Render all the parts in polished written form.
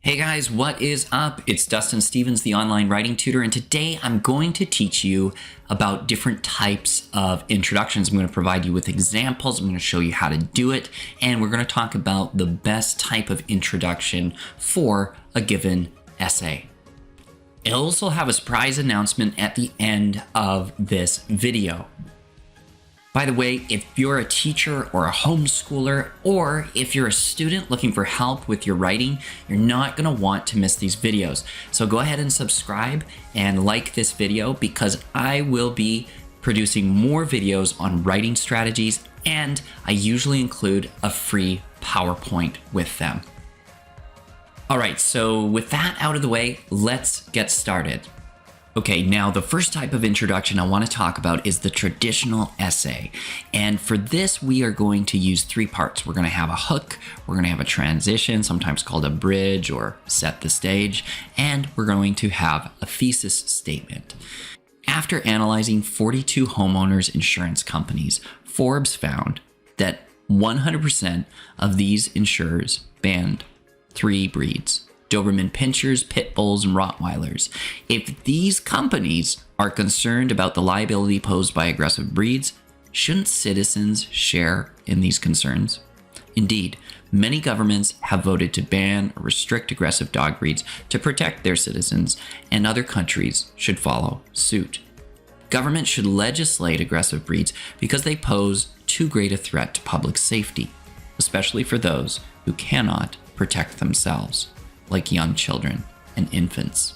Hey guys, what is up? It's Dustin Stevens, the online writing tutor, and today I'm going to teach you about different types of introductions. I'm going to provide you with examples, I'm going to show you how to do it, and we're going to talk about the best type of introduction for a given essay. I'll also have a surprise announcement at the end of this video. By the way, if you're a teacher or a homeschooler, or if you're a student looking for help with your writing, you're not going to want to miss these videos. So go ahead and subscribe and like this video because I will be producing more videos on writing strategies, and I usually include a free PowerPoint with them. All right, so with that out of the way, let's get started. Okay, now the first type of introduction I want to talk about is the traditional essay. And for this, we are going to use three parts. We're going to have a hook, we're going to have a transition, sometimes called a bridge or set the stage, and we're going to have a thesis statement. After analyzing 42 homeowners insurance companies, Forbes found that 100% of these insurers banned 3 breeds: Doberman Pinschers, Pit Bulls, and Rottweilers. If these companies are concerned about the liability posed by aggressive breeds, shouldn't citizens share in these concerns? Indeed, many governments have voted to ban or restrict aggressive dog breeds to protect their citizens, and other countries should follow suit. Government should legislate aggressive breeds because they pose too great a threat to public safety, especially for those who cannot protect themselves, like young children and infants.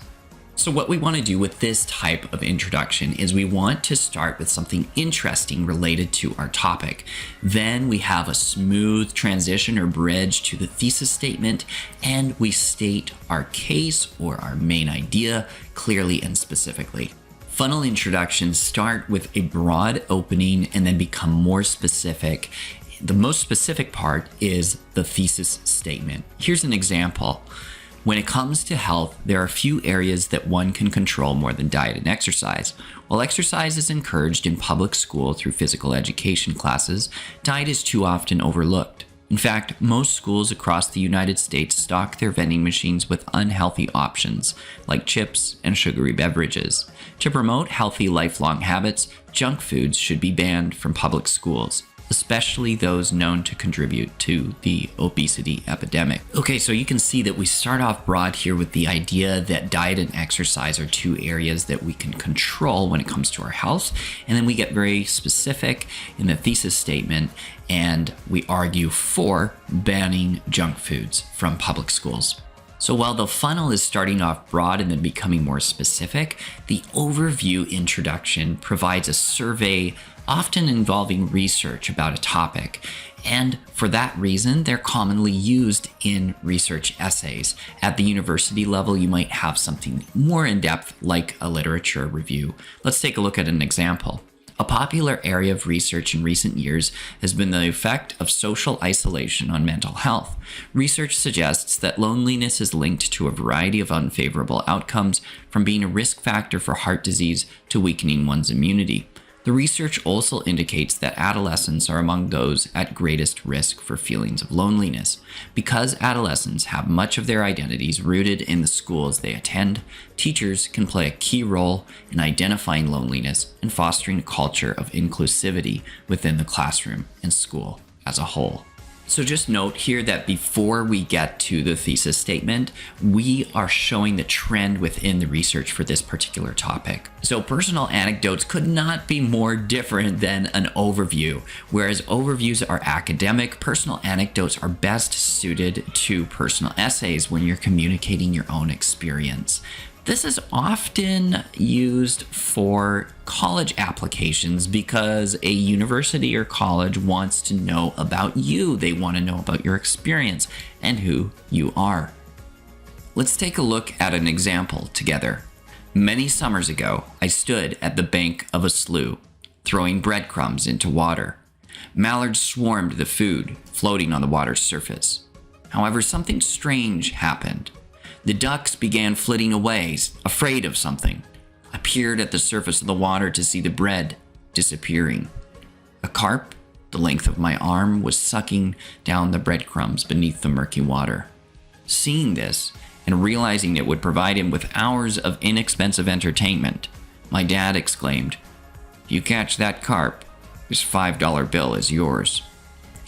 So what we want to do with this type of introduction is we want to start with something interesting related to our topic. Then we have a smooth transition or bridge to the thesis statement, and we state our case or our main idea clearly and specifically. Funnel introductions start with a broad opening and then become more specific. The most specific part is the thesis statement. Here's an example. When it comes to health, there are a few areas that one can control more than diet and exercise. While exercise is encouraged in public school through physical education classes, diet is too often overlooked. In fact, most schools across the United States stock their vending machines with unhealthy options, like chips and sugary beverages. To promote healthy lifelong habits, junk foods should be banned from public schools, especially those known to contribute to the obesity epidemic. Okay, so you can see that we start off broad here with the idea that diet and exercise are 2 areas that we can control when it comes to our health. And then we get very specific in the thesis statement, and we argue for banning junk foods from public schools. So while the funnel is starting off broad and then becoming more specific, the overview introduction provides a survey often involving research about a topic. And for that reason, they're commonly used in research essays. At the university level, you might have something more in-depth like a literature review. Let's take a look at an example. A popular area of research in recent years has been the effect of social isolation on mental health. Research suggests that loneliness is linked to a variety of unfavorable outcomes, from being a risk factor for heart disease to weakening one's immunity. The research also indicates that adolescents are among those at greatest risk for feelings of loneliness. Because adolescents have much of their identities rooted in the schools they attend, teachers can play a key role in identifying loneliness and fostering a culture of inclusivity within the classroom and school as a whole. So just note here that before we get to the thesis statement, we are showing the trend within the research for this particular topic. So personal anecdotes could not be more different than an overview. Whereas overviews are academic, personal anecdotes are best suited to personal essays when you're communicating your own experience. This is often used for college applications because a university or college wants to know about you. They want to know about your experience and who you are. Let's take a look at an example together. Many summers ago, I stood at the bank of a slough, throwing breadcrumbs into water. Mallards swarmed the food floating on the water's surface. However, something strange happened. The ducks began flitting away, afraid of something. I peered at the surface of the water to see the bread disappearing. A carp, the length of my arm, was sucking down the breadcrumbs beneath the murky water. Seeing this, and realizing it would provide him with hours of inexpensive entertainment, my dad exclaimed, "If you catch that carp, this $5 bill is yours."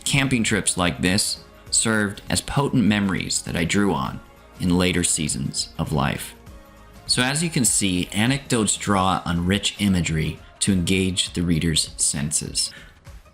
Camping trips like this served as potent memories that I drew on in later seasons of life. So as you can see, anecdotes draw on rich imagery to engage the reader's senses.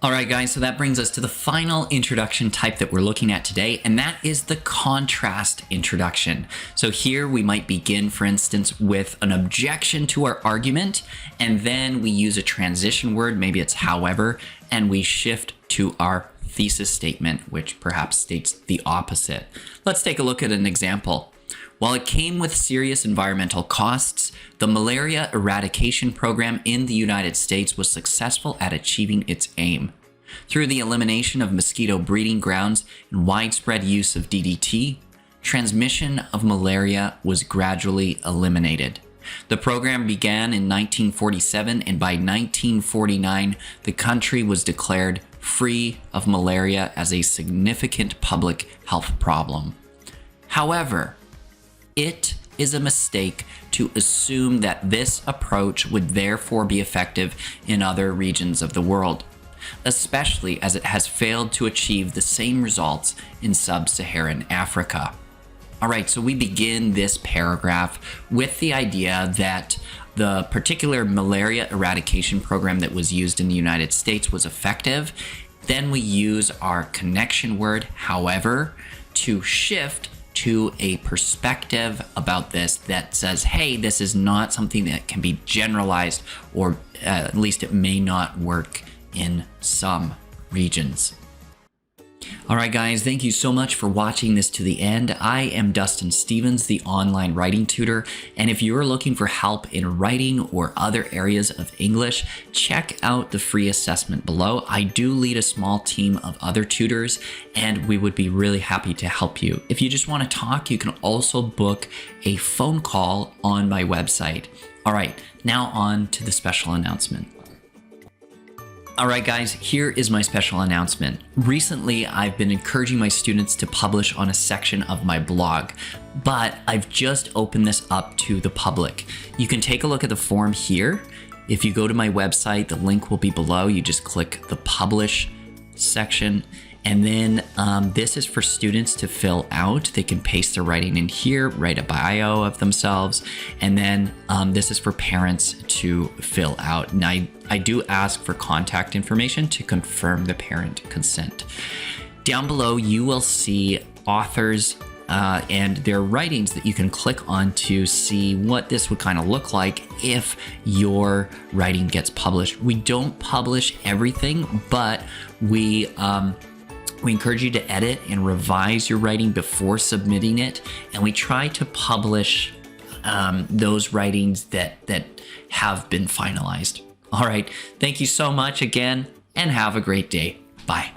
All right, guys, so that brings us to the final introduction type that we're looking at today, and that is the contrast introduction. So here we might begin, for instance, with an objection to our argument, and then we use a transition word, maybe it's however, and we shift to our thesis statement, which perhaps states the opposite. Let's take a look at an example. While it came with serious environmental costs, the malaria eradication program in the United States was successful at achieving its aim. Through the elimination of mosquito breeding grounds and widespread use of DDT, transmission of malaria was gradually eliminated. The program began in 1947, and by 1949, the country was declared free of malaria as a significant public health problem. However, it is a mistake to assume that this approach would therefore be effective in other regions of the world, especially as it has failed to achieve the same results in sub-Saharan Africa. All right, so we begin this paragraph with the idea that the particular malaria eradication program that was used in the United States was effective. Then we use our connection word, however, to shift to a perspective about this that says, hey, this is not something that can be generalized, or at least it may not work in some regions. All right, guys, thank you so much for watching this to the end. I am Dustin Stevens, the online writing tutor, and if you're looking for help in writing or other areas of English, check out the free assessment below. I do lead a small team of other tutors, and we would be really happy to help you. If you just want to talk, you can also book a phone call on my website. All right, now on to the special announcement. All right, guys, here is my special announcement. Recently, I've been encouraging my students to publish on a section of my blog, but I've just opened this up to the public. You can take a look at the form here. If you go to my website, the link will be below. You just click the publish section, and then this is for students to fill out. They can paste their writing in here, write a bio of themselves, and then this is for parents to fill out. And I do ask for contact information to confirm the parent consent. Down below, you will see authors and their writings that you can click on to see what this would kind of look like if your writing gets published. We don't publish everything, but we encourage you to edit and revise your writing before submitting it, and we try to publish those writings that have been finalized. All right, thank you so much again, and have a great day. Bye.